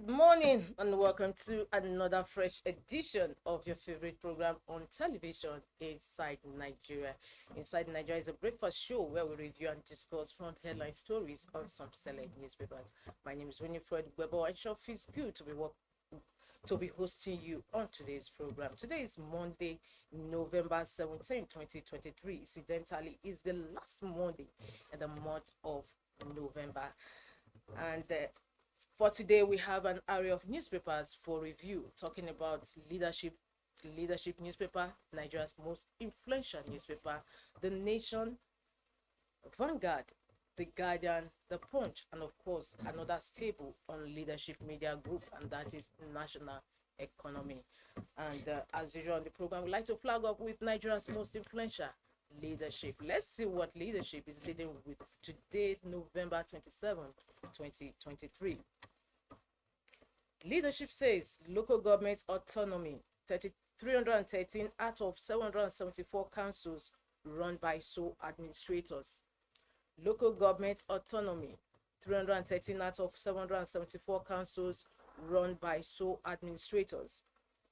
Good morning and welcome to another fresh edition of your favorite program on television, Inside Nigeria. Inside Nigeria is a breakfast show where we review and discuss front headline stories on some select newspapers. My name is Winifred Weber. It sure feels good to be hosting you on today's program. Today is Monday, November 17, 2023. Incidentally, is the last Monday in the month of November. And for today, we have an array of newspapers for review, talking about leadership newspaper, Nigeria's most influential newspaper, The Nation, Vanguard, The Guardian, The Punch, and of course, another staple on leadership media group, and that is National Economy. And as usual on the program, we like to flag up with Nigeria's most influential leadership. Let's see what leadership is leading with today, November 27th, 2023. Leadership says local government autonomy, 313 out of 774 councils run by sole administrators. Local government autonomy, 313 out of 774 councils run by sole administrators.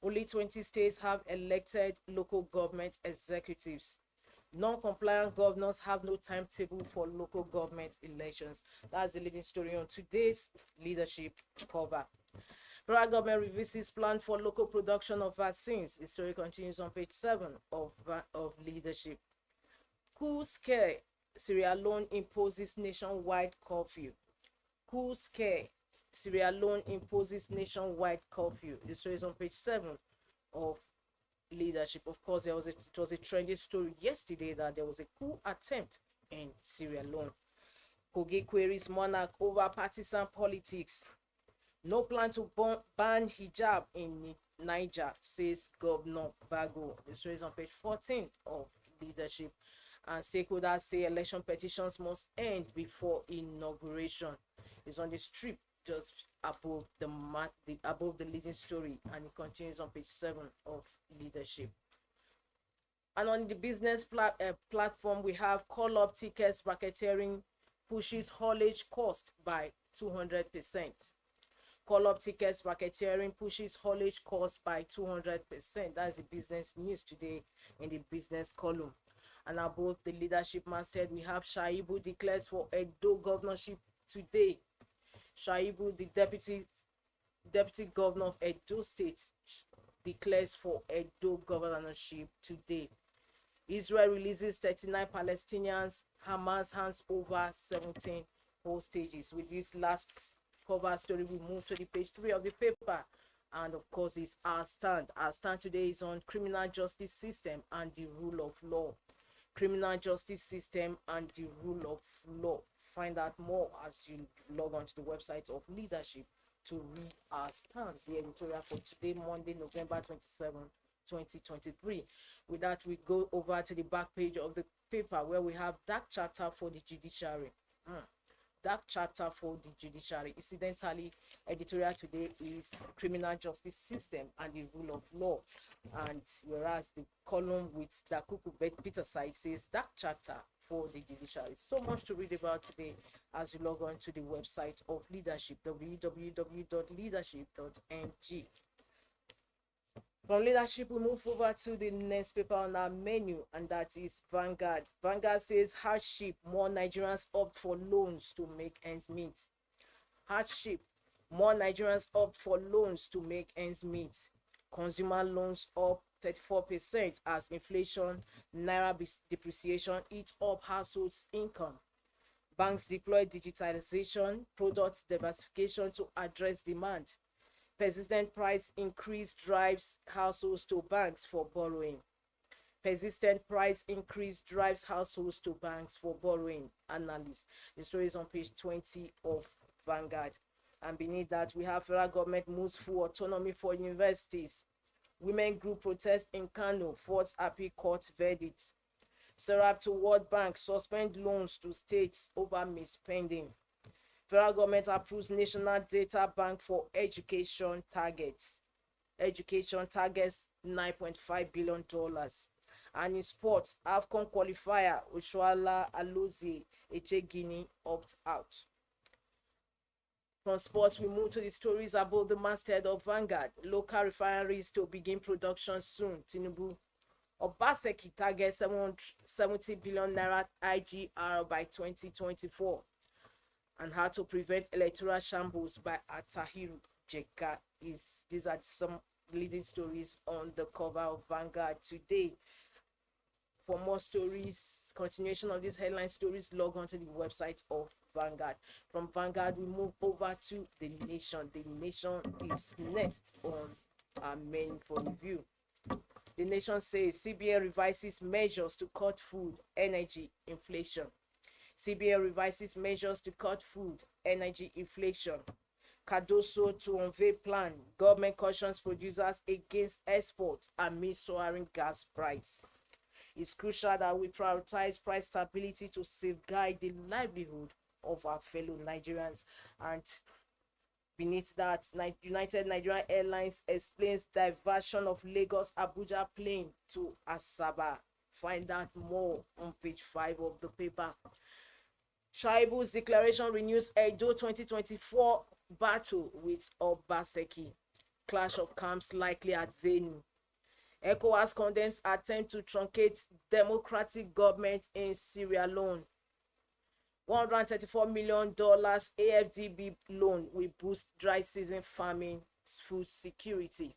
Only 20 states have elected local government executives. Non-compliant governors have no timetable for local government elections. That's the leading story on today's leadership cover. Federal government revisits plan for local production of vaccines. The story continues on page 7 of leadership. Coup scare, Sierra Leone imposes nationwide curfew. Coup scare, Sierra Leone imposes nationwide curfew. The story is on page 7 of leadership. Of course, it was a trending story yesterday that there was a coup attempt in Sierra Leone. Kogi queries monarch over partisan politics. No plan to ban hijab in Niger, says Governor Bago. The story is on page 14 of leadership. And stakeholders say election petitions must end before inauguration. It's on the strip just above the leading story, and it continues on page 7 of leadership. And on the business platform, we have call up tickets racketeering pushes haulage cost by 200%. Call up tickets racketeering pushes haulage cost by 200%. That's the business news today in the business column. And above the leadership masthead, we have Shaibu declares for Edo governorship today. Shaibu, the deputy governor of Edo State, declares for Edo governorship today. Israel releases 39 Palestinians. Hamas hands over 17 hostages. With this last cover story, we move to the page 3 of the paper, and of course it's our stand. Our stand today is on criminal justice system and the rule of law. Criminal justice system and the rule of law. Find out more as you log on to the website of leadership to read our stand, the editorial for today, Monday, November 27, 2023. With that, we go over to the back page of the paper where we have dark chapter for the judiciary. Dark chapter for the judiciary. Incidentally, editorial today is criminal justice system and the rule of law. And whereas the column with Dakuku Peter side says dark chapter for the judiciary. So much to read about today as you log on to the website of leadership, www.leadership.ng. From leadership, we move over to the next paper on our menu, and that is Vanguard. Vanguard says hardship, more Nigerians opt for loans to make ends meet. Hardship, more Nigerians opt for loans to make ends meet. Consumer loans up 34% as inflation, naira depreciation eats up households' income. Banks deploy digitalization, products diversification to address demand. Persistent price increase drives households to banks for borrowing. Persistent price increase drives households to banks for borrowing. Analysts. The story is on page 20 of Vanguard. And beneath that, we have federal government moves full autonomy for universities. Women group protest in Kano, Fourth Appeal Court verdict. Serap to World Bank suspend loans to states over misspending. Federal government approves National Data Bank for education targets. Education targets $9.5 billion. And in sports, AFCON qualifier Oshuala Alozie Echegini opt out. From sports, we move to the stories about the masthead of Vanguard. Local refineries to begin production soon. Tinubu. Obaseki targets 770 billion naira IGR by 2024. And how to prevent electoral shambles by Atahiru Jega. These are some leading stories on the cover of Vanguard today. For more stories, continuation of these headline stories, log on to the website of Vanguard. From Vanguard, we move over to The Nation. The Nation is next on our menu for review. The Nation says CBN revises measures to cut food, energy, inflation. CBN revises measures to cut food, energy, inflation. Cardoso to unveil plan. Government cautions producers against exports amid soaring gas price. It's crucial that we prioritize price stability to safeguard the livelihood of our fellow Nigerians. And beneath that, United Nigerian Airlines explains diversion of Lagos Abuja plane to Asaba. Find out more on page 5 of the paper. Shaibu's declaration renews Edo 2024 battle with Obaseki. Clash of camps likely at venue. ECOWAS condemns attempt to truncate democratic government in Sierra Leone. $134 million AFDB loan will boost dry season farming food security.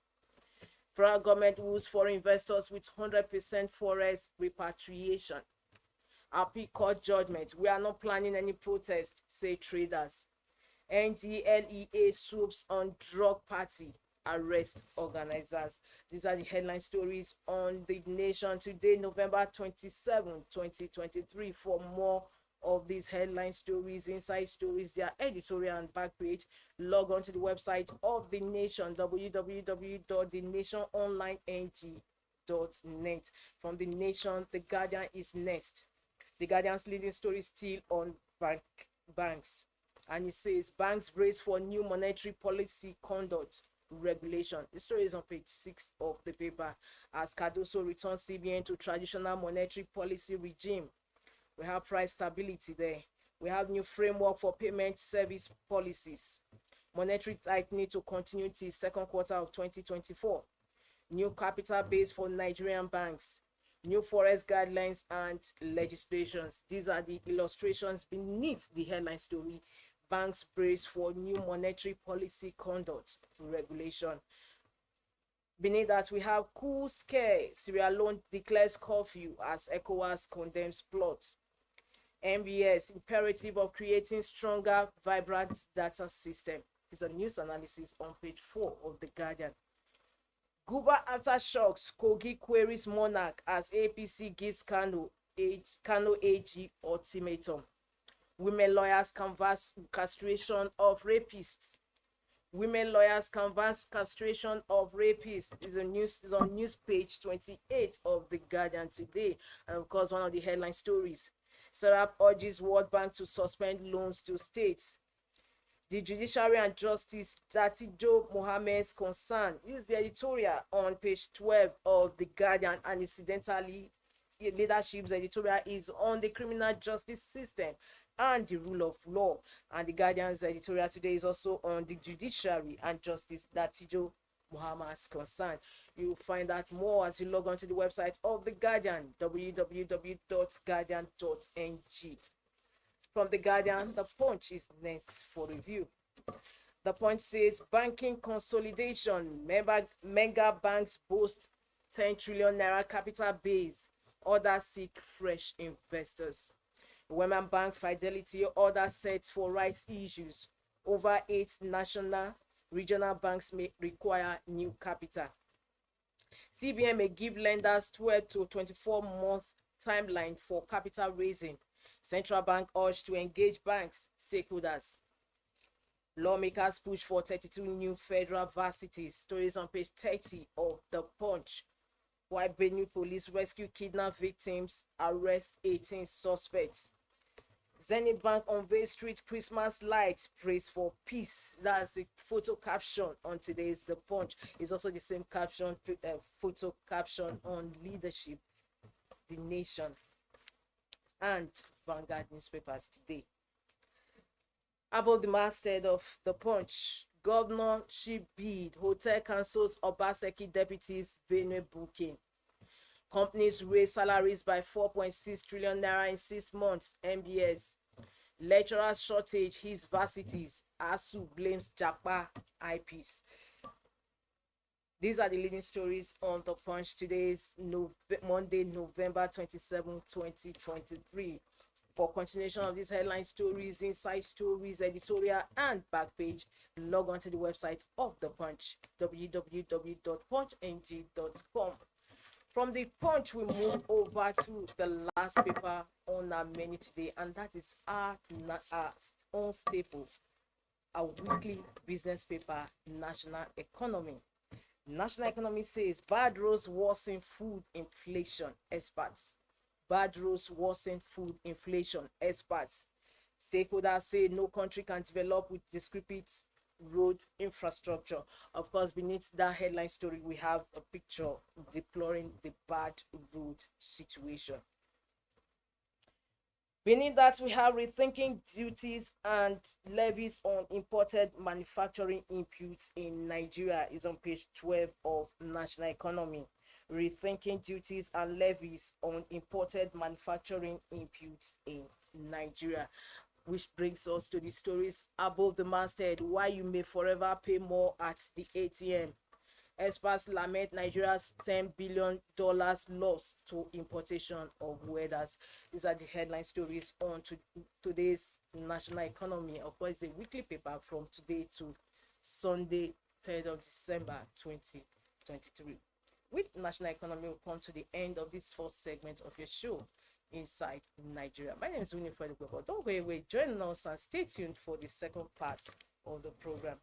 Federal government rules foreign investors with 100% forest repatriation. Appeal court judgment. We are not planning any protest, say traders. NDLEA swoops on drug party. Arrest organizers. These are the headline stories on The Nation today, November 27, 2023. For more of these headline stories, inside stories, their editorial and back page, log on to the website of The Nation, www.thenationonlineng.net. From The Nation, The Guardian is next. The Guardian's leading story still on banks. And it says, banks brace for new monetary policy conduct regulation. The story is on page 6 of the paper. As Cardoso returns CBN to traditional monetary policy regime, we have price stability there. We have new framework for payment service policies. Monetary tightening to continue till second quarter of 2024. New capital base for Nigerian banks. New forest guidelines and legislations. These are the illustrations beneath the headline story. Banks brace for new monetary policy conduct regulation. Beneath that, we have coup scare. Sierra Leone declares curfew as ECOWAS condemns plot. MBS imperative of creating stronger, vibrant data system. It's a news analysis on page 4 of The Guardian. Guba aftershocks. Kogi queries monarch as APC gives Kano AG ultimatum. Women lawyers canvass castration of rapists. Women lawyers canvass castration of rapists is on news page 28 of The Guardian today. And of course, one of the headline stories. Serap urges World Bank to suspend loans to states. The Judiciary and Justice Datijo Mohammed's concern is the editorial on page 12 of The Guardian, and incidentally, leadership's editorial is on the criminal justice system and the rule of law. And The Guardian's editorial today is also on the Judiciary and Justice Datijo Mohammed's concern. You'll find out more as you log on to the website of The Guardian, www.guardian.ng. From The Guardian, The Punch is next for review. The Punch says banking consolidation. Mega banks boast 10 trillion naira capital base. Others seek fresh investors. Women Bank Fidelity order sets for rights issues. Over 8 national regional banks may require new capital. CBN may give lenders 12 to 24-month timeline for capital raising. Central Bank urged to engage banks, stakeholders. Lawmakers push for 32 new federal varsities. Stories on page 30 of The Punch. While Benue police rescue kidnapped victims, arrest 18 suspects. Zenith Bank unveils street Christmas lights, praise for peace. That's the photo caption on today's The Punch. It's also the same caption, photo caption on leadership, The Nation, and Vanguard newspapers today. Above the masthead of the Punch, governorship bid, hotel cancels Obaseki deputies venue booking. Companies raise salaries by 4.6 trillion naira in 6 months, MBS. Lecturer shortage hits varsities, ASU blames Japa IPs. These are the leading stories on the Punch. Today's Monday, November 27, 2023. For continuation of these headline stories, inside stories, editorial, and back page, log on to the website of the Punch, www.punchng.com. From the Punch, we move over to the last paper on our menu today, and that is our own staple, our weekly business paper, National Economy. National Economy says bad roads worsen food inflation, experts. Bad roads worsen food inflation, experts. Stakeholders say no country can develop with discrepant road infrastructure. Of course, beneath that headline story, we have a picture deploring the bad road situation. Beneath that, we have rethinking duties and levies on imported manufacturing inputs in Nigeria is on page 12 of National Economy. Rethinking duties and levies on imported manufacturing inputs in Nigeria, which brings us to the stories above the masthead, why you may forever pay more at the ATM. Experts lament Nigeria's $10 billion loss to importation of weathers. These are the headline stories on today's National Economy. Of course, it's a weekly paper from today to Sunday, 3rd of December, 2023. With National Economy, we'll come to the end of this first segment of your show, Inside Nigeria. My name is Winifred. Don't go away. Join us and stay tuned for the second part of the program.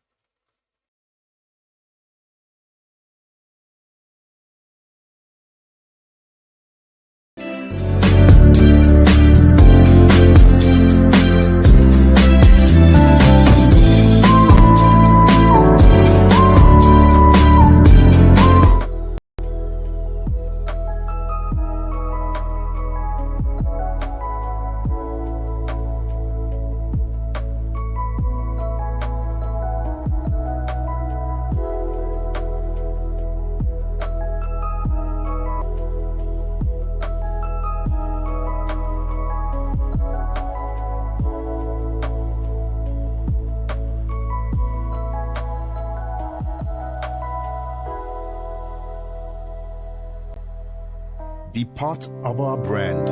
Be part of our brand.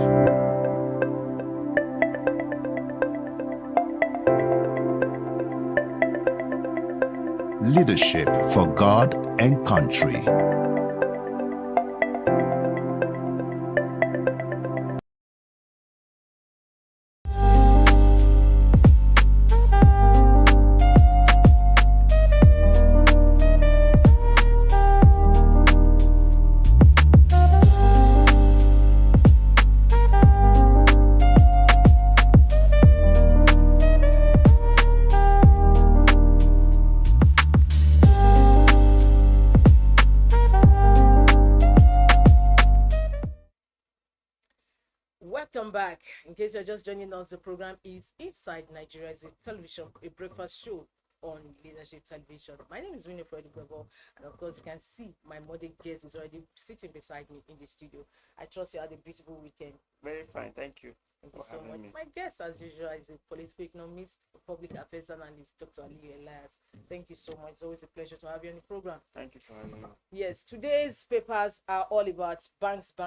Leadership for God and country. Welcome back. In case you're just joining us, the program is Inside Nigeria. It's a television, a breakfast show on Leadership Television. My name is Winifred, and of course, you can see my model guest is already sitting beside me in the studio. I trust you had a beautiful weekend. Very fine, thank you. Thank you so much. My guest, as usual, is a political economist, public affairs analyst, Dr. Ali Elias. Thank you so much. It's always a pleasure to have you on the program. Thank you for having me. Yes, today's papers are all about banks. We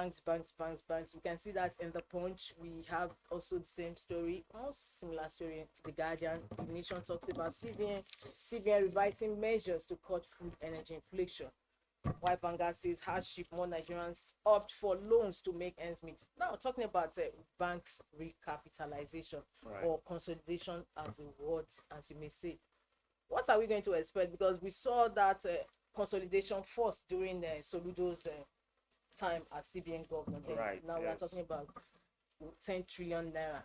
can see that in the Punch. We have also the same story, almost similar story in the Guardian. The Nation talks about CBN revising measures to cut food energy inflation. While VANGUARD says hardship, more Nigerians opt for loans to make ends meet. Now, talking about banks recapitalization or consolidation as a word, as you may say. What are we going to expect? Because we saw that consolidation first during Soludo's time as CBN governor. Now we are talking about 10 trillion naira.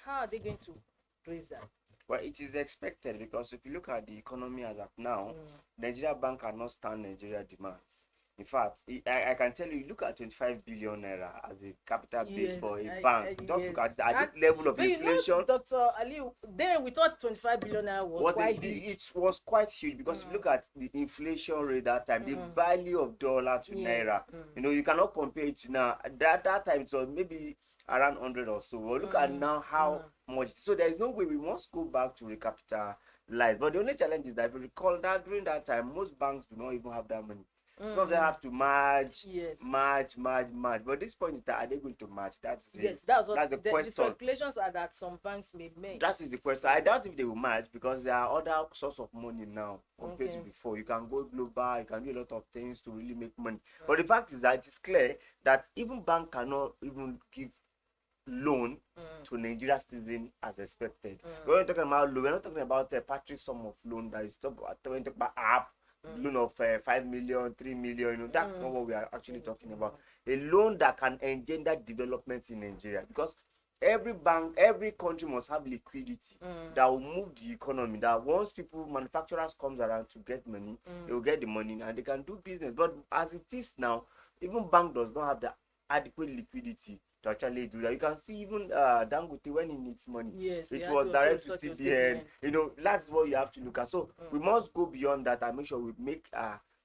How are they going to raise that? Well, it is expected because if you look at the economy as of now, Nigeria Bank cannot stand Nigeria demands. In fact, I can tell you, look at 25 billion naira as a capital base Yes, for a bank. Just look yes. at it, at And, this level of but you inflation. know, Dr. Ali, then we thought 25 billion naira was quite huge. It was quite huge because if you look at the inflation rate that time, the value of dollar to naira, you know, you cannot compare it to now. That time it was maybe around 100 or so. Well, look at now how much. So there is no way, we must go back to recapitalize. But the only challenge is that if you recall that during that time, most banks do not even have that money. Some of them have to merge, merge. But at this point in time, are they going to merge? That's the question. The speculations are that some banks may merge. That is the question. I doubt if they will merge because there are other source of money now compared to before. You can go global, you can do a lot of things to really make money. But the fact is that it is clear that even bank cannot even give loan to Nigeria citizen as expected. When we're talking about loan, we're not talking about a patchy sum of loan that is talking about app loan of 5 million, 3 million. You know, that's not what we are actually talking about. A loan that can engender development in Nigeria, because every bank, every country must have liquidity that will move the economy. That once manufacturers comes around to get money, they will get the money and they can do business. But as it is now, even bank does not have the adequate liquidity to actually do that. You can see even Dangote, when he needs money, it was direct to CBN. You know, that's what you have to look at. So we must go beyond that and make sure we make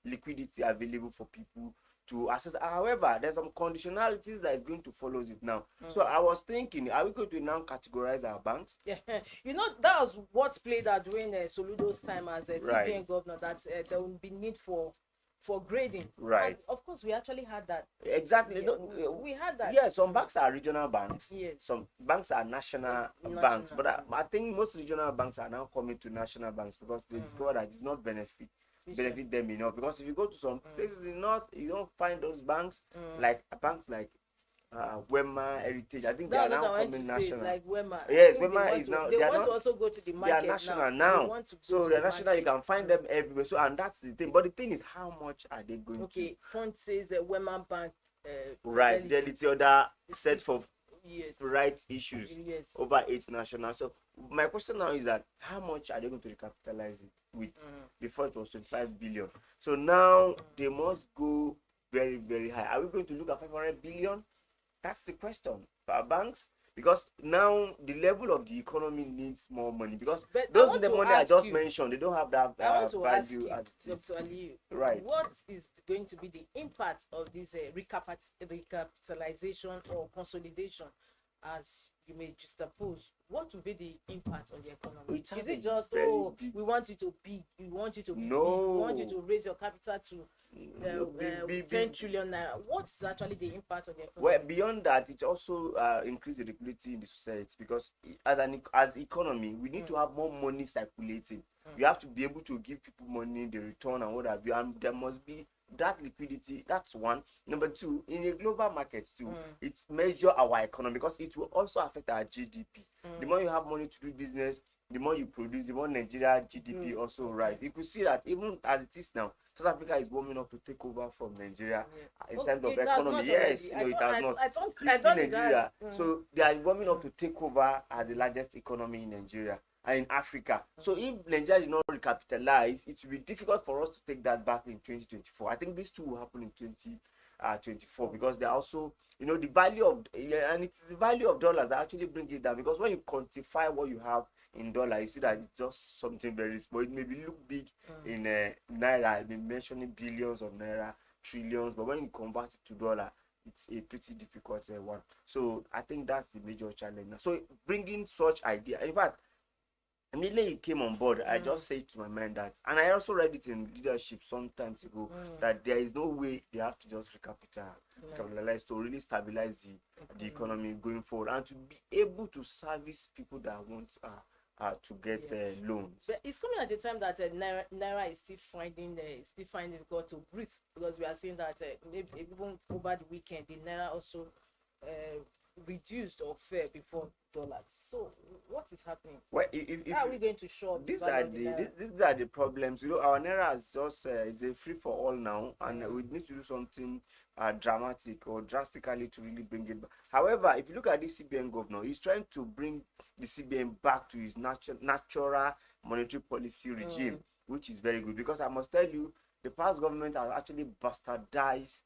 liquidity available for people to access. However, there's some conditionalities that is going to follow it now. So I was thinking, are we going to now categorize our banks? Yeah, you know, that was what played out during Soludo's time as a CBN governor, that there will be need for grading. Right. And of course, we actually had that. Exactly. Yeah, we had that. Yeah, some banks are regional banks. Yes. Some banks are national banks. But I think most regional banks are now coming to national banks because they discover that it's not benefit them enough. Because if you go to some places in North, you don't find those banks like banks like Wema, Heritage. I think they are now coming national. Like Wema. Yes, Wema is now. They want to also go to the market. They are national now. So they're national. You can find them everywhere. So and that's the thing. But the thing is, how much are they going to? Okay, Punch says Wema Bank. Right, Fidelity other set for right issues Yes. over 8 national. So my question now is that how much are they going to recapitalize it with? Before it was 25 billion. So now they must go very, very high. Are we going to look at 500 billion? That's the question for our banks, because now the level of the economy needs more money, because those the money I just mentioned, they don't have that value as it is. Dr. Ali, right. What is going to be the impact of this recapitalization or consolidation, as you may juxtapose? What will be the impact on the economy? Is it just we want you to be, we want you to be big, we want you to raise your capital to 10 trillion naira? What's actually the impact on the economy? Well, beyond that, it also increases the liquidity in the society, because as economy, we need to have more money circulating. You have to be able to give people money, the return and what have you, and there must be that liquidity. That's one. Number two, in a global market too, it measures our economy, because it will also affect our GDP. The more you have money to do business, the more you produce, the more Nigeria GDP also rise. You could see that even as it is now, South Africa is warming up to take over from Nigeria in terms of economy. Yes, it has not. It's still Nigeria. So they are warming up to take over as the largest economy in Nigeria and in Africa. So if Nigeria did not recapitalize, it will be difficult for us to take that back in 2024. I think these two will happen in 2024, because they are also, you know, the value of and it's the value of dollars that actually bring it down, because when you quantify what you have in dollar, you see that it's just something very small. It may look big in naira. I've been mentioning billions of naira, trillions, but when you convert it to dollar, it's a pretty difficult one. So I think that's the major challenge now. So bringing such idea, in fact, immediately he came on board, I just said to my mind that, and I also read it in leadership some time ago, that there is no way they have to just recapitalize to really stabilize the economy going forward, and to be able to service people that want to get loans. But it's coming at the time that naira is still finding difficult to breathe, because we are seeing that maybe even over the weekend the naira also reduced or fell before dollars. So what is happening? Well, how are we going to show these are the problems? You know, our naira is just is a free for all now, and we need to do something dramatic or drastically to really bring it back. However, if you look at the CBN governor, he's trying to bring the CBN back to his natural monetary policy regime, which is very good, because I must tell you, the past government has actually bastardized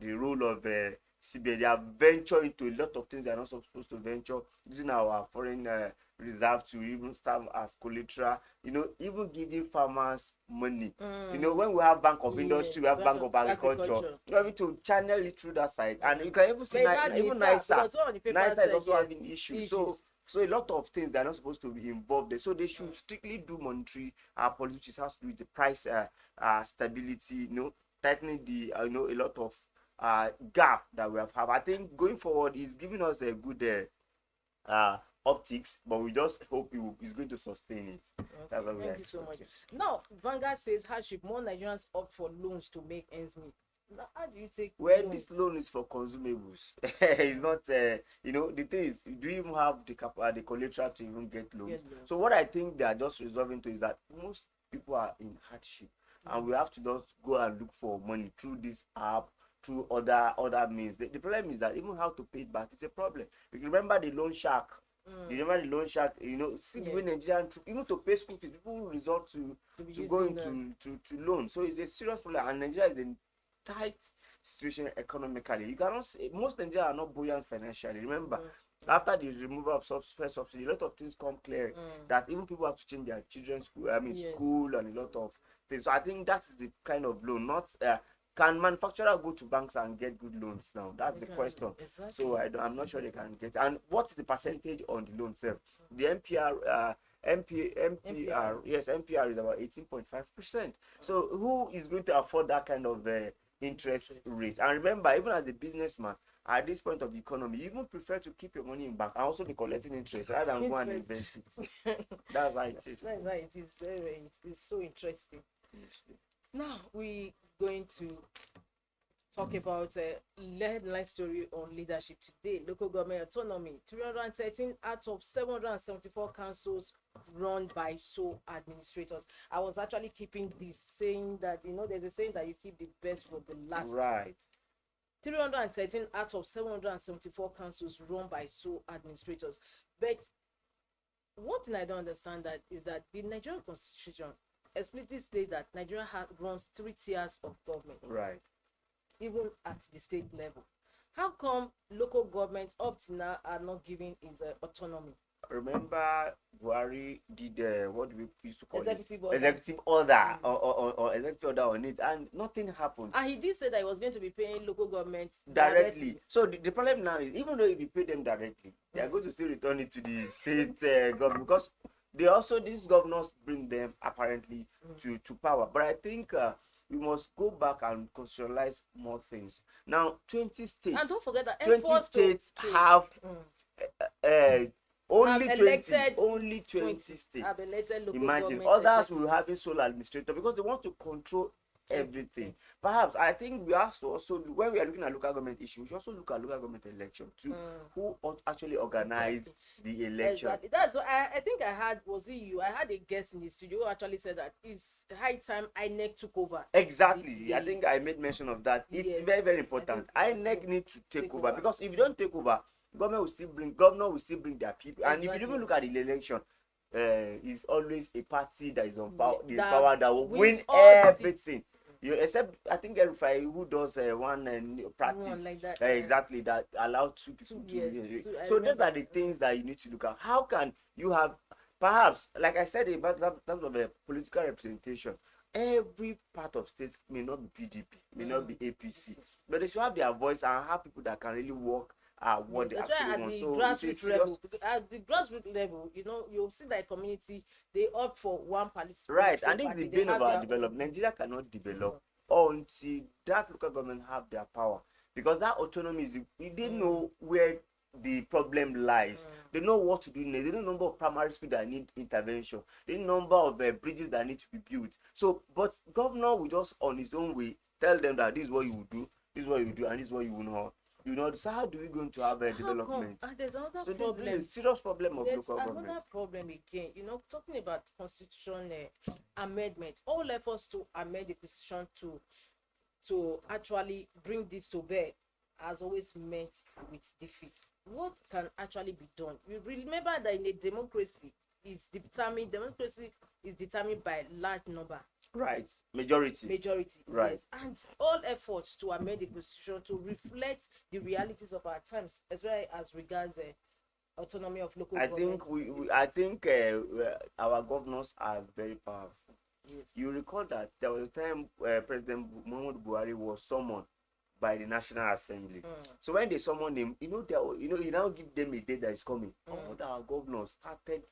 the role of CBN. They have ventured into a lot of things they are not supposed to venture, using our foreign reserve to even serve as collateral, even giving farmers money. When we have Bank of Industry, we have Bank of Agriculture, you have to channel it through that side. And you can even see even nicer is also having issues. So a lot of things that are not supposed to be involved there. So they should strictly do monetary policy, which has to do with the price stability, tightening the a lot of gap that we have. I think going forward is giving us a good optics, but we just hope it's going to sustain it. Okay, That's what we thank you so much. Now, Vanguard says hardship, more Nigerians opt for loans to make ends meet. Now, how do you take this loan is for consumables? It's not the thing is, do you even have the collateral to even get loans? So what I think they are just resolving to is that most people are in hardship, and we have to just go and look for money through this app, through other means. The problem is that even how to pay it back is a problem. You remember the loan shark. You remember the loan shark, see the way Nigerian, even to pay school fees, people resort to go into to loan. So it's a serious problem, and Nigeria is in tight situation economically. You cannot say most Nigerians are not buoyant financially. Remember, after the removal of first subsidy, a lot of things come clear that even people have to change their children's school, school, and a lot of things. So I think that is the kind of loan, not can manufacturer go to banks and get good loans now? That's the question. Exactly. So I'm not sure they can get. And what is the percentage on the loan itself? The NPR, yes, NPR is about 18.5%. So who is going to afford that kind of interest rate? And remember, even as a businessman, at this point of the economy, you even prefer to keep your money in bank and also be collecting interest rather than go and invest it. That's why it is. That's why it is it is so interesting. Now we going to talk about a headline story on leadership today. Local government autonomy. 313 out of 774 councils run by sole administrators. I was actually keeping this saying that there's a saying that you keep the best for the last. Right. 313 out of 774 councils run by sole administrators. But one thing I don't understand that is that the Nigerian Constitution explicitly states that Nigeria runs 3 tiers of government. Right. Even at the state level. How come local governments up to now are not giving its autonomy? Remember, Buhari did what do we used to call executive order. Executive order on it, and nothing happened. And he did say that he was going to be paying local governments directly. So the problem now is, even though if you pay them directly, they are going to still return it to the state government, because these governors bring them apparently to power. But I think we must go back and constitutionalize more things. Now, 20 states. And don't forget that 20 states have only 20 states. Imagine others will have a sole administrator because they want to control everything. Perhaps I think we have to also, when we are looking at local government issues, we should also look at local government election too. Who actually organize the election? Exactly. That's what I think I had. Was it you? I had a guest in the studio who actually said that it's high time INEC took over. Exactly. I think I made mention of that. It's very, very important. INEC need to take over, because if you don't take over, governor will still bring their people. And if you even look at the election, it's always a party that is on power that will win everything. Except I think Erufai, who does one practice like that, exactly, that allows 2 people to. So those are the things that you need to look at. How can you have, perhaps, like I said about terms of a political representation, every part of states may not be PDP, may not be APC, but they should have their voice and have people that can really work what they actually want. So at the grassroots level, you'll see that community, they opt for one party. Right, and this is the bane of our development. Nigeria cannot develop until that local government have their power, because that autonomy is, they know where the problem lies. They know what to do next. They know the number of primary schools that need intervention. They know the number of bridges that need to be built. So, but governor will just on his own way tell them that this is what you will do, this is what you will do, and this is what you will not. So how do we going to have a development? There's another problem. This is a serious problem of local government. Another problem again. Talking about constitution amendment, all efforts to amend the constitution to actually bring this to bear has always met with defeat. What can actually be done? We remember that in a democracy, democracy is determined by large number. Right. Majority. Right. Yes, and all efforts to amend the constitution to reflect the realities of our times, as well as regards autonomy of local I governments. think our governors are very powerful. Yes. You recall that there was a time President Muhammad Buhari was summoned by the National Assembly. So when they summoned him, he now give them a date that is coming. All our governors started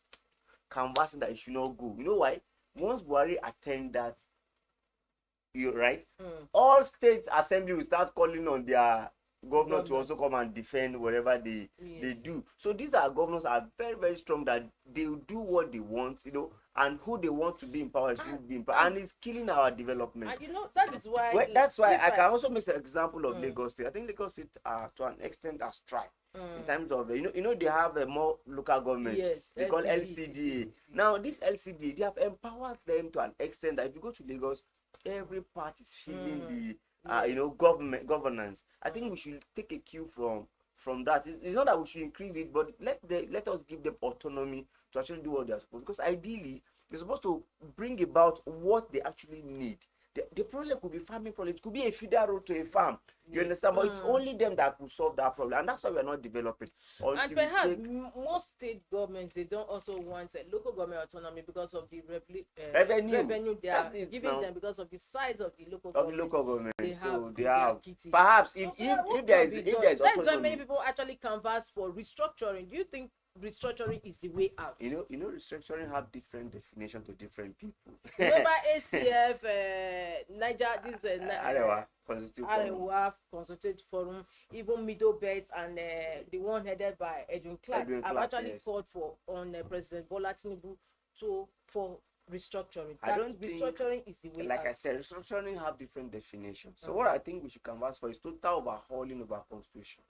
canvassing that he should not go. You know why? Once Buhari attend that, you're right. All state assembly will start calling on their governor to also come and defend whatever they do. So these are governors are very, very strong that they will do what they want, and who they want to be in power is who will be in power, and it's killing our development. And that is why. That's why I can also make an example of Lagos State. I think Lagos State to an extent are strike in terms of they have a more local government. Yes, they call LCDA. Now this LCDA, they have empowered them to an extent that if you go to Lagos, every part is feeling the governance. I think we should take a cue from that. It's not that we should increase it, but let us give them autonomy to actually do what they are supposed to. Because ideally, they're supposed to bring about what they actually need. The problem could be farming problem. It could be a feeder road to a farm. You understand? But it's only them that could solve that problem, and that's why we are not developing. And perhaps most state governments, they don't also want local government autonomy because of the revenue they are giving them, because of the size of the local government. They have perhaps if there is autonomy. That's why many people actually canvass for restructuring. Do you think restructuring is the way out? Restructuring have different definitions to different people. Remember ACF, Niger, this Arewa Consultative Forum, even Middle Belt, and the one headed by Edwin Clark have actually called for President Bola Tinubu for restructuring. Restructuring is the way like out. I said, restructuring have different definitions. So what I think we should canvass for is total overhauling of our constitution.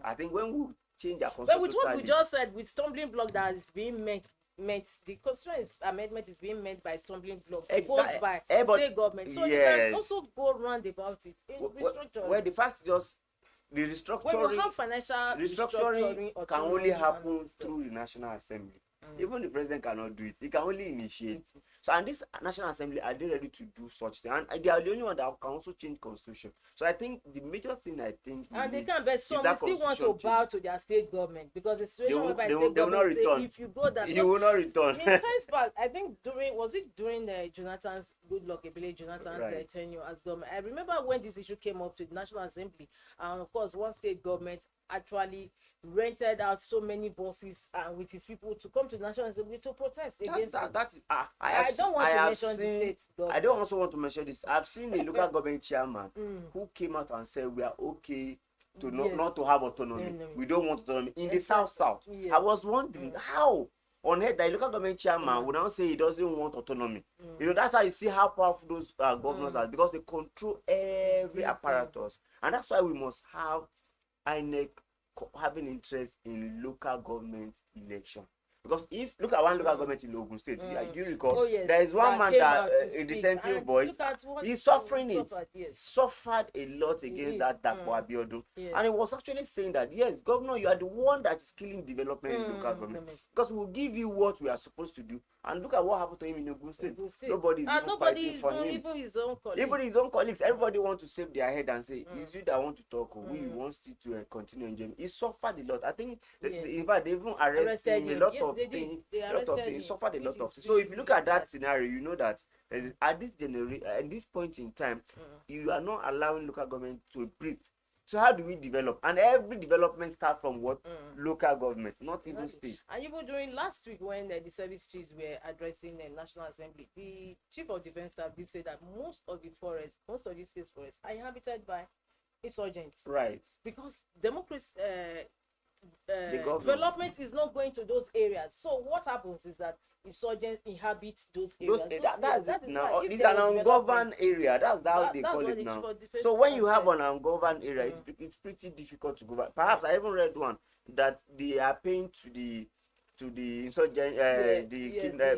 I think when we change our constitution, but with what we just said, with stumbling block that is being met, the constitution amendment is being met by stumbling block posed by state government. So you can also go round about it in restructuring. Well, the fact is just the restructuring. We have financial restructuring can only happen through the National Assembly. Even the president cannot do it. He can only initiate. So, and this National Assembly, are they ready to do such thing? And they are the only one that can also change constitution. So I think the major thing and they can, but some still want to bow to their state government, because the situation whereby state government say if you go that you will not return. In times past, I think during Jonathan's Jonathan's tenure as government. I remember when this issue came up to the National Assembly, and of course one state government actually rented out so many buses with his people to come to the National Assembly to protest against it. I don't want to mention the state government. I don't also want to mention this. I've seen a local government chairman who came out and said we are okay to not to have autonomy. We don't want autonomy in the south. Yes. I was wondering how on earth the local government chairman would now say he doesn't want autonomy. That's why you see how powerful those governors are, because they control every apparatus, and that's why we must have INEC having interest in local government election. Because if look at one local government in Ogun State, do you recall? There is one man that a dissenting voice. He's suffering it. Suffered a lot against that Dapo Abiodun, and he was actually saying that yes, governor, you are the one that is killing development in local government, because we will give you what we are supposed to do. And look at what happened to him in Ogun State. Nobody is fighting for him. Even his own colleagues, everybody wants to save their head and say, "It's you that want to talk, or we want you to continue enjoying." He suffered a lot. I think, in fact, they even arrested him. A lot of things. He suffered a lot of things. So if you look at that scenario, you know that at this point in time, you are not allowing local government to breathe. So how do we develop? And every development starts from what? Local government, not even state. And even during last week when the service chiefs were addressing the National Assembly, the Chief of Defence Staff did say that most of the state's forests are inhabited by insurgents. Right. Because democracy, development is not going to those areas. So what happens is that insurgents inhabit those areas. It's an ungoverned area. That's how they call it now. So when you have an ungoverned area, it's pretty difficult to govern. Perhaps I even read one that they are paying to the insurgent,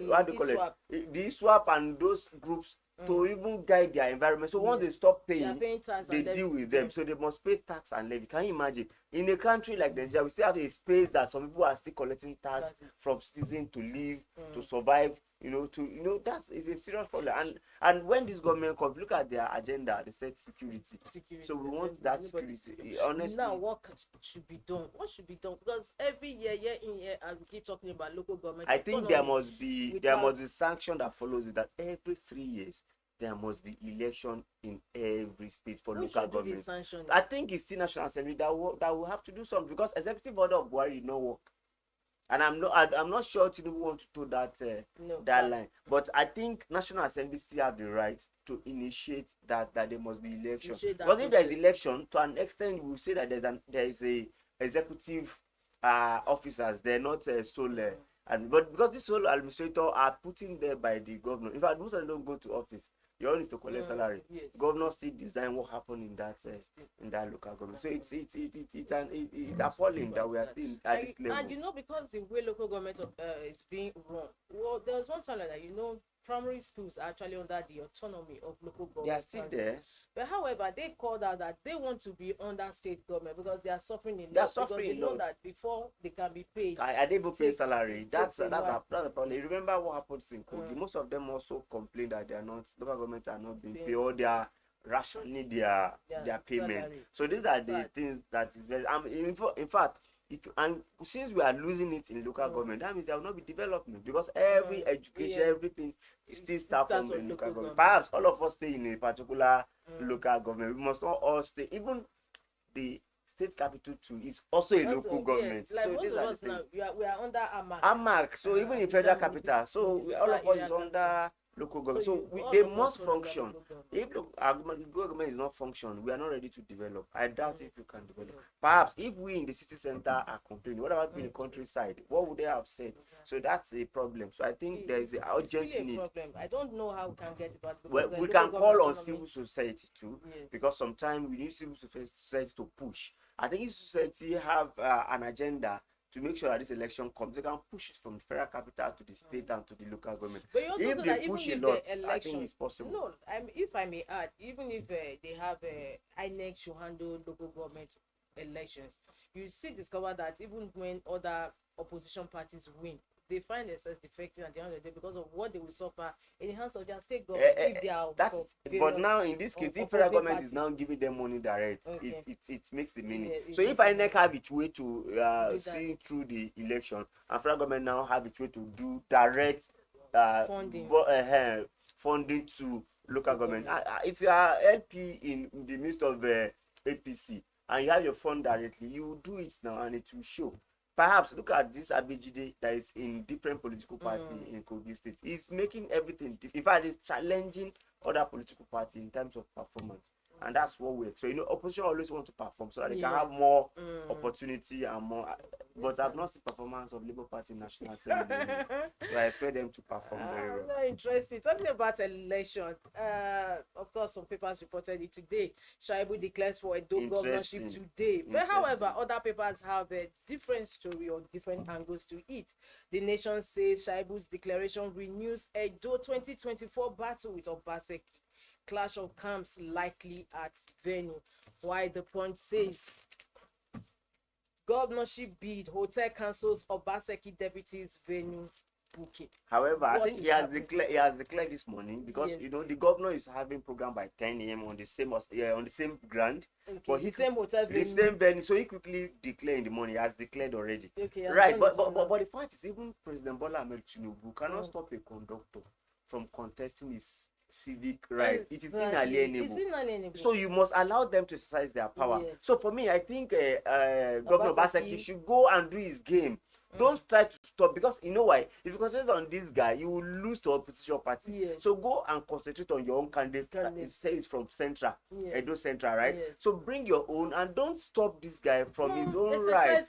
what do you call it? The swap and those groups to even guide their environment. So once they stop paying, they deal with them. So they must pay tax and levy. Can you imagine? in a country like Nigeria, we still have a space that some people are still collecting tax from citizens to live, to survive. That's is a serious problem. And when this government comes, look at their agenda. They said security. So we want that security. Honestly, now what should be done? What should be done? Because every year in year, and we keep talking about local government. I think there must be sanction that follows it, that every 3 years there must be election in every state for local government. I think it's still National Assembly that will have to do something, because executive order of Buhari did not work. And I'm not sure Tinubu want to do that line. But I think National Assembly still have the right to initiate that there must be election. Because if there is election, to an extent, we will say that there is a executive officers. They're not sole. But because these sole administrators are put in there by the governor. In fact, most of them don't go to office. You all need to collect salary. Yes. Governor still design what happened in that local government. So it's appalling that we are still at this level. And because the way local government is being run, well, there was one time like that. Primary schools are actually under the autonomy of local government. They are still there. But however, they called out that they want to be under state government because they are suffering a lot. They are suffering because they know that before they can be paid. Are they able to pay salary? That's a problem. You remember what happened in Kogi? Most of them also complain that local government are not being paid, or they are rationing their payment. Salary. So these are the things that is very. In fact, since we are losing it in local government, that means there will not be development, because every education, everything still starts from the local government. Perhaps all of us stay in a particular local government. We must not all stay. Even the state capital too is also a local government. Like so most of us now, we are under AMAC. AMAC. So even in federal capital, so all of us is under local government. So they must function. If our government is not functioning, we are not ready to develop. I doubt if we can develop. Perhaps if we in the city center are complaining, what about in the countryside? What would they have said? So that's a problem. So I think there is an urgent need. I don't know how we can get it, but we can call on civil society too, because sometimes we need civil society to push. I think if society have an agenda to make sure that this election comes, they can push it from the federal capital to the state and to the local government. But you also if say they that push even a lot, if the election, I think it's possible. No, if I may add, even if they have INEC should handle local government elections, you discover that even when other opposition parties win, they find themselves defecting at the end of the day because of what they will suffer in the hands of their state government. If they are but now in this case, if federal government is now giving them money direct, it makes the meaning. So if INEC have its way to see through the election, and federal government now have its way to do direct funding to local government. If you are LP in the midst of APC and you have your fund directly, you will do it now and it will show. Perhaps look at this ABGD that is in different political parties in Kogi State. It's making everything. In fact, it's challenging other political parties in terms of performance. And that's what we expect. Opposition always want to perform so that they can have more opportunity and more. But I've not seen performance of Labour Party National Assembly. So I expect them to perform very well. Very interesting. Talking about election, of course, some papers reported it today. Shaibu declares for a governorship today. But however, other papers have a different story or different angles to it. The Nation says Shaibu's declaration renews Edo 2024 battle with Obaseki. Clash of camps likely at venue. While the Punch says governorship bid, hotel cancels Obaseki deputies venue booking. However, I think he has declared this morning because the governor is having program by 10 a.m. on the same ground. Okay. But the same hotel venue. The same venue. So he quickly declared in the morning. He has declared already. Okay, right. But the fact is, even President Bola Ahmed Tinubu cannot stop a conductor from contesting his civic right. It is inalienable. So you must allow them to exercise their power. So for me, I think Governor Obaseki should go and do his game. Don't try to stop, because you know why? If you concentrate on this guy, you will lose to opposition party. So go and concentrate on your own candidate. Say it's from Central, Edo Central, right? So bring your own and don't stop this guy from his own right.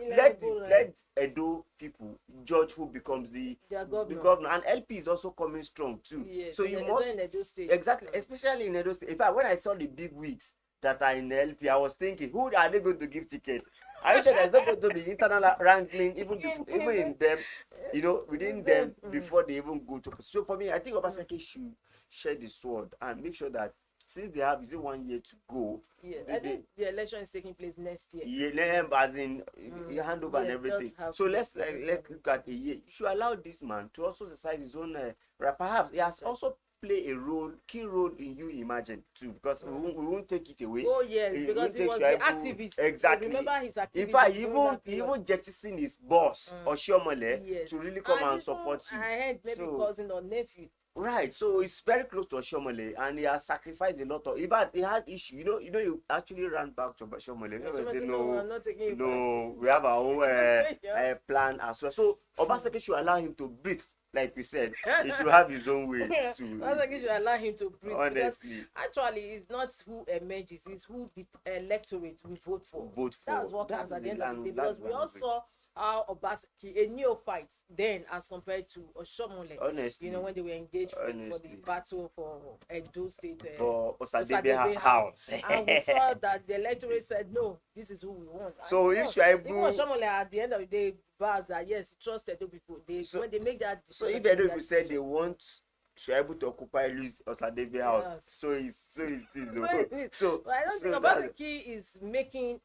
Let Edo people judge who becomes the governor. And LP is also coming strong too. So you must exactly, especially in Edo State. In fact, when I saw the big wigs that are in the LP, I was thinking, who are they going to give tickets? Are you sure there's not going to be internal wrangling even in them, within them before they even go to? So for me, I think Obaseki should share the sword and make sure that since they have, is it 1 year to go? Yeah, I think the election is taking place next year. Yeah, as in hand over and Yes, everything. just have So to- let's look at a year. You should allow this man to also exercise his own. Perhaps he has also play a key role in you imagine too, because we won't take it away. Oh yes, because he was the activist. Exactly. Remember his activism. In fact, he even jettison his boss Oshiomhole yes. to really come and even, support you. I heard maybe cousin or nephew. Right, so he's very close to Oshiomhole, and he has sacrificed a lot of. In fact, he had issue. He actually ran back to Oshiomhole. No, I'm not taking it no, we have our own plan as well. So Obaseki should allow him to breathe. Like we said, he should have his own way too. I think you should allow him to breathe. Honestly, actually, it's not who emerges; it's who the electorate will vote for. That's what counts at the end of the day. Because we all saw how Obaseki, a neophyte, then as compared to Oshiomhole. Honestly, when they were engaged for the battle for Edo State, for Osadebe House, and we saw that the electorate said, "No, this is who we want." So if even Oshiomhole, at the end of the day, vowed that yes, trust Edo people. When they make that decision, so if Edo people said they want Shuaibu to occupy Osadebe House, yes. so it's so but I don't think Obaseki is making.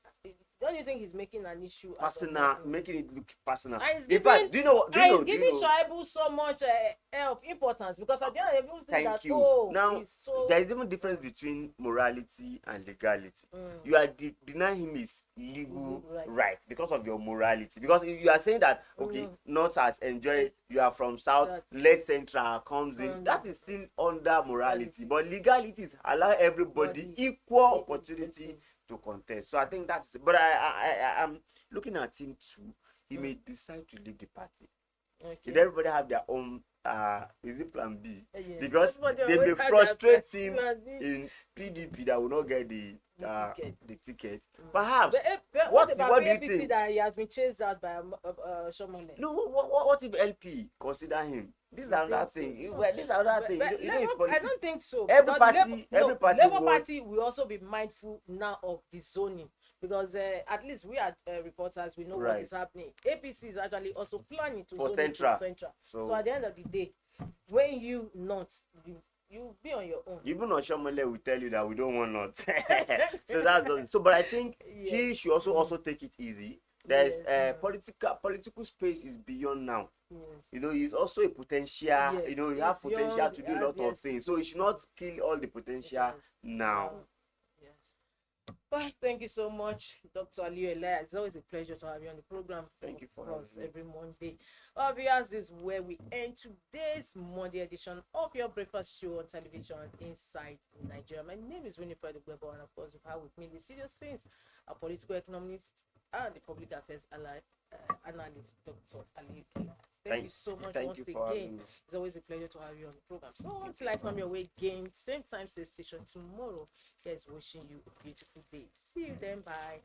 Don't you think he's making an issue personal, making it look personal? In fact, do you know? He's giving Shuaibu so much help, importance, because at the end of the day, people think that, oh, now there is even difference between morality and legality. You are denying him his legal right because of your morality. Because you are saying that okay, North has enjoyed, you are from South, late Central comes in. That is still under morality, but legality is allow everybody equal opportunity to contest. So I think that's, but I am looking at him too. He may decide to leave the party. Did everybody have their own is it plan B? Yes. Because they may frustrate him in PDP that will not get the ticket. Perhaps. What about do you think? That he has been chased out by Oshiomhole? No, what if LP consider him? This is another thing. This is another thing. I don't think so. Every party Labour Party will also be mindful now of the zoning, because at least we are reporters. We know what is happening. APC is actually also planning to zone Central. So at the end of the day, when you be on your own. Even Oshiomhole will tell you that we don't want not. So that's so. But I think he should also take it easy. There's political space is beyond now. Yes. He's also a potential. He has potential to do a lot of things. So he should not kill all the potential now. Yes. Well, thank you so much, Dr. Aliyu Elia. It's always a pleasure to have you on the program. Thank you for us every Monday. Viewers, this is where we end today's Monday edition of your breakfast show on television, Inside Nigeria. My name is Winifred Ogwebo, and of course, you have with me the studio since a political economist and the public affairs analyst, Dr. Aliyu Elia. Thank you so much once again. It's always a pleasure to have you on the program. So until I come your way again, same time, same station tomorrow, here's wishing you a beautiful day. See you then. Bye.